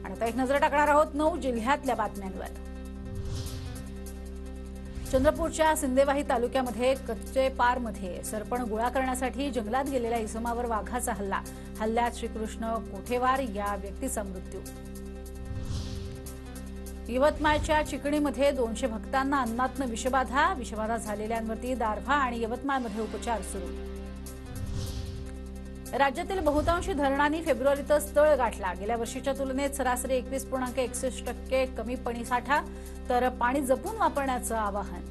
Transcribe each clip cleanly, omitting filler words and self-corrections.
आणि आता एक नजर टाकणार आहोत 9 जिल्ह्यातल्या बातम्यांवर। चंद्रपूरच्या सिंदेवाही तालुक्यामध्ये कच्चेपारमध्ये सरपण गोळा करण्यासाठी जंगलात गेलेल्या इसमावर वाघाचा हल्ल्यात श्रीकृष्ण कोठेवार या व्यक्तीचा मृत्यू। यवतमाळच्या चिकणीमध्ये 200 भक्तांना अन्नातनं विषबाधा झालेल्यांवरती दारव्हा आणि यवतमाळमध्ये उपचार सुरू। राज्यातील बहुतांशी धरणांनी फेब्रुवारीतच तळ गाठला। गेल्या वर्षीच्या तुलनेत सरासरी 21.61% कमी पाणी साठा, तर पाणी जपून वापरण्याचं आवाहन।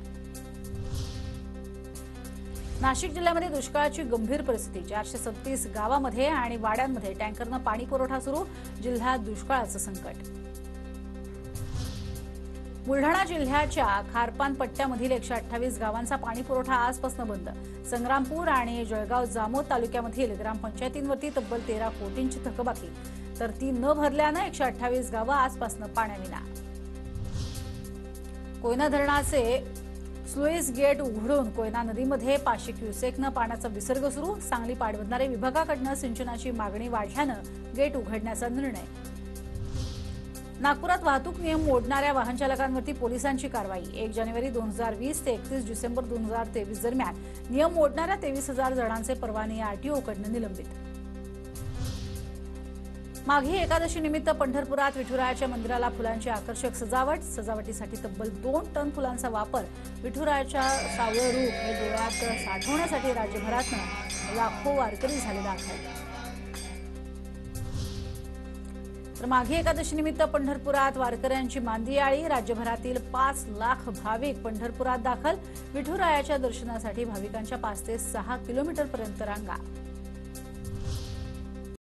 नाशिक जिल्ह्यामध्ये दुष्काळाची गंभीर परिस्थिती। 436 गावांमध्ये आणि वाड्यांमध्ये टँकरनं पाणी पुरवठा सुरू। जिल्ह्यात दुष्काळाचं संकट। बुलढाणा जिल्ह्याच्या खारपान पट्ट्यामधील 128 गावांचा पाणी पुरवठा आजपासून बंद। संग्रामपूर आणि जळगाव जामोद तालुक्यामधील ग्रामपंचायतींवरती तब्बल 13 कोटींची थकबाकी, तर ती न भरल्यानं 128 गावं आजपासून पाण्याविना। कोयना धरणाचे स्लुईस गेट उघडून कोयना नदीमध्ये 500 क्युसेकनं पाण्याचा विसर्ग सुरू। सांगली पाटबंधारे विभागाकडून सिंचनाची मागणी वाढल्यानं गेट उघडण्याचा निर्णय। नागपुरात वाहतूक नियम मोडणाऱ्या वाहन चालकांवरती पोलिसांची कारवाई। 1 जानेवारी 2020 ते 31 डिसेंबर 2023 दरम्यान नियम मोडणाऱ्या 23,000 जणांचे परवाने आरटीओकडून निलंबित। माघी एकादशी निमित्त पंढरपुरात विठुरायाच्या मंदिराला फुलांची आकर्षक सजावटीसाठी तब्बल 2 टन फुलांचा वापर। विठुरायाच्या सावळं रूप हे डोळ्यात साठवण्यासाठी राज्यभरातून लाखो वारकरी झाले दाखल। तर माघी एकादशी निमित्त पंढरपुरात वारकऱ्यांची मांदियाळी। राज्यभरातील 5 लाख भाविक पंढरपुरात दाखल। विठुरायाच्या दर्शनासाठी भाविकांच्या 5 ते 6 किलोमीटरपर्यंत रांगा।